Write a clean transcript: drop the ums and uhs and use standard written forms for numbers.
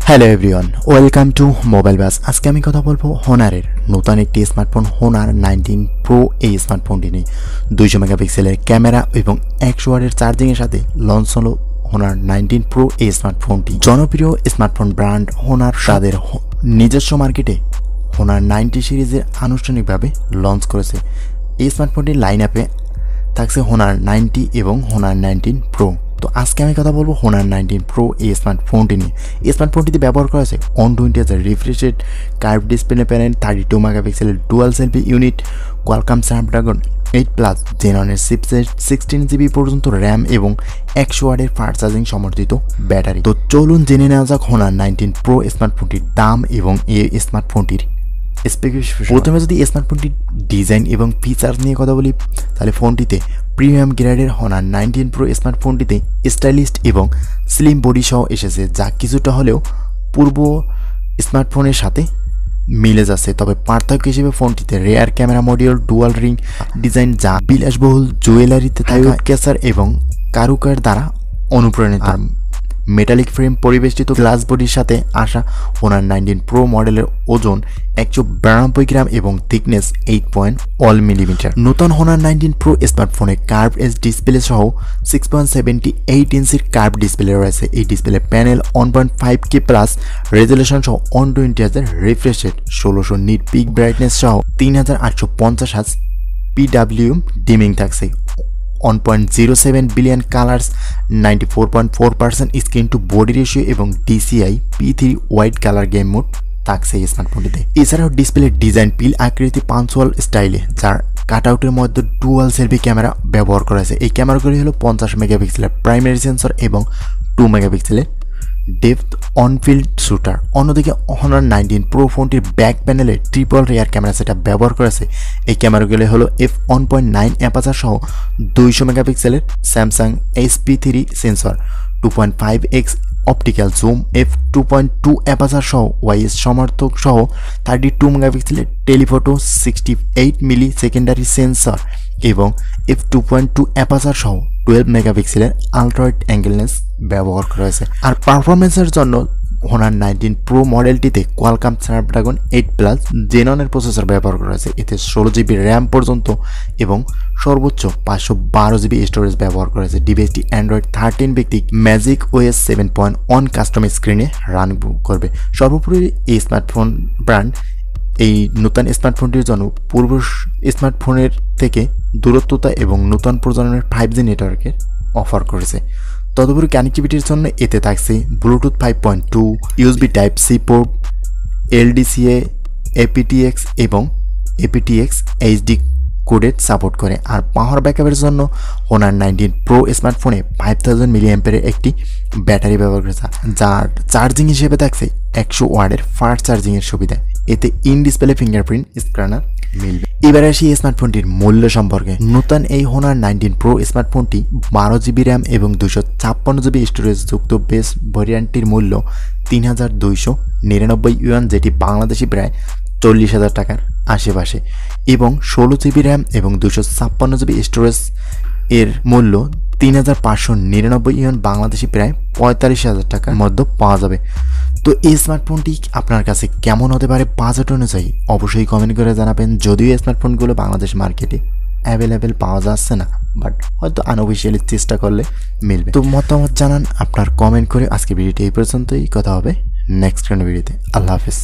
Hello everyone, welcome to Mobile Bus. আজকে আমি কথা বলবো হনারের নতুন একটি স্মার্টফোন হনার 19 প্রো। এই স্মার্টফোনটি নিয়ে 200 মেগাপিক্সেলের ক্যামেরা এবং 100 ওয়াটের চার্জিংয়ের সাথে লঞ্চ হলো হনার 19 প্রো। এই স্মার্টফোনটি জনপ্রিয় স্মার্টফোন ব্র্যান্ড হনার তাদের নিজস্ব মার্কেটে হনার 90 সিরিজের আনুষ্ঠানিকভাবে লঞ্চ করেছে। এই স্মার্টফোনটির লাইন আপে থাকছে হনার 90 এবং হনার 19 প্রো। তো আজকে আমি কথা বলবো হনার 19 প্রো এই স্মার্টফোনটি নিয়ে। এই স্মার্টফোনটিতে ব্যবহার করা হয়েছে 120Hz refreshed curve display panel, 32 মেগাপিক্সেলের dual selfie unit, Qualcomm Snapdragon 8+ জেননের চিপসেট, 16GB পর্যন্ত র্যাম এবং 100 ওয়াটের ফাস্ট চার্জিং সমর্থিত ব্যাটারি। তো চলুন জেনে নেওয়া যাক হনার 19 প্রো স্মার্টফোনটির দাম এবং এই স্মার্টফোনটির স্পেসিফিকেশন। প্রথমে যদি স্মার্টফোনটির ডিজাইন এবং ফিচার্স নিয়ে কথা বলি, তাহলে ফোনটিতে প্রিমিয়াম গ্রেডের হনার 19 প্রো স্মার্টফোনটিতে স্টাইলিস্ট এবং স্লিম বডি সহ এসেছে, যা কিছুটা হলেও পূর্ব স্মার্টফোনের সাথে মিলে যাচ্ছে। তবে পার্থক্য হিসেবে ফোনটিতে rear camera module, dual ring design, যা বিলাসবহুল জুয়েলারিতে থাকা ক্যাসার এবং কারুকার দ্বারা অনুপ্রাণিত। মেটালিক ফ্রেম পরিবেষ্টিত গ্লাস বডির সাথে আসা হনার 19 প্রো মডেলের ওজন 192 গ্রাম এবং থিকনেস 8.1 মিলিমিটার। নতুন হনার 19 প্রো স্মার্টফোনে কার্ভ এজ ডিসপ্লে সহ 6.78 ইঞ্চির কার্ভ ডিসপ্লে রয়েছে। এই display panel 1.5K plus resolution সহ 120Hz refreshed 1600 NEET pick brightness সহ 3850 Hz PWM ডিমিং থাকছে। 1.07 billion colours, 94.4% screen to body ratio এবং DCI P3 white colour game mode থাকছে এই স্মার্টফোনটিতে। এছাড়াও ডিসপ্লে ডিজাইন পিল আকৃতি পাঞ্চুয়াল স্টাইলে, যার কাটআউটের মধ্যে ডুয়াল সেলফি ক্যামেরা ব্যবহার করা হয়েছে। এই ক্যামেরাগুলি হলো 50 মেগাপিক্সেলের প্রাইমারি সেন্সর এবং 2 মেগাপিক্সেলের ডেপথ অনফিল্ড শুটার। অন্যদিকে হনার 19 প্রো ফোনটির ব্যাক প্যানেলে ট্রিপল রেয়ার ক্যামেরা সেটআপ ব্যবহার করেছে। এই ক্যামেরাগুলি হলো f1.9 অ্যাপারচার সহ 200 মেগাপিক্সেলের Samsung SP3 sensor, 2.5x optical zoom, f2.2 aperture সহ ওয়াইএস সমর্থক সহ 32 মেগাপিক্সেলের টেলিফটো, 68 মিলি সেকেন্ডারি সেন্সর এবং f2.2 অ্যাপারচার সহ 12 মেগাপিক্সেলের আলট্রাওয়াইড অ্যাঙ্গেল লেন্স ব্যবহার করা হয়েছে। আর পারফরমেন্সের জন্য হনার 19 প্রো মডেলটিতে কোয়ালকম স্ন্যাপড্রাগন 8+ জেননের প্রসেসর ব্যবহার করা হয়েছে। এতে 16GB র্যাম পর্যন্ত এবং সর্বোচ্চ 512GB স্টোরেজ ব্যবহার করা হয়েছে। ডিভাইসটি অ্যান্ড্রয়েড 13 ভিত্তিক ম্যাজিক OS 7.1 কাস্টম স্ক্রিনে রান করবে। সর্বোপরি এই স্মার্টফোন ব্র্যান্ড এই নতুন স্মার্টফোনটির জন্য পূর্ব স্মার্টফোনের থেকে দূরত্বতা এবং নতুন প্রজন্মের 5G নেটওয়ার্কের অফার করেছে। তদুপরি কানেক্টিভিটির জন্য এতে থাকছে Bluetooth 5.2, USB Type-C port, LDCA, aptX এবং aptX HD কোডেড সাপোর্ট করে। আর পাওয়ার ব্যাকআপের জন্য হনার 19 প্রো স্মার্টফোনে 5000 mAh একটি ব্যাটারি ব্যবহার করেছে, যার চার্জিং হিসেবে থাকছে 100 ওয়াটের ফাস্ট চার্জিংয়ের সুবিধা। এতে ইন ডিসপ্লে ফিঙ্গারপ্রিন্ট স্ক্যানার মিলবে। এবার আসি এই স্মার্টফোনটির মূল্য সম্পর্কে। নতুন এই হনার 19 প্রো স্মার্টফোনটি 12GB র্যাম এবং 256GB স্টোরেজ যুক্ত বেস ভ্যারিয়েন্টটির মূল্য 3299 ইউয়ান, যেটি বাংলাদেশি প্রায় 40,000 টাকার আশেপাশে, এবং 16GB র্যাম এবং 256GB স্টোরেজ এর মূল্য 3599 ইউয়ান, বাংলাদেশি প্রায় 45,000 টাকার মধ্যে পাওয়া যাবে। তো এই স্মার্টফোনটি আপনার কাছে কেমন হতে পারে বাজেট অনুযায়ী অবশ্যই কমেন্ট করে জানাবেন। যদিও এই স্মার্টফোনগুলো বাংলাদেশ মার্কেটে অ্যাভেলেবেল পাওয়া যাচ্ছে না, বাট হয়তো আনঅফিসিয়ালি চেষ্টা করলে মিলবে। তো মতামত জানান আপনার কমেন্ট করে। আজকে ভিডিওটি এই পর্যন্তই, কথা হবে নেক্সট কোনো ভিডিওতে। আল্লাহ হাফেজ।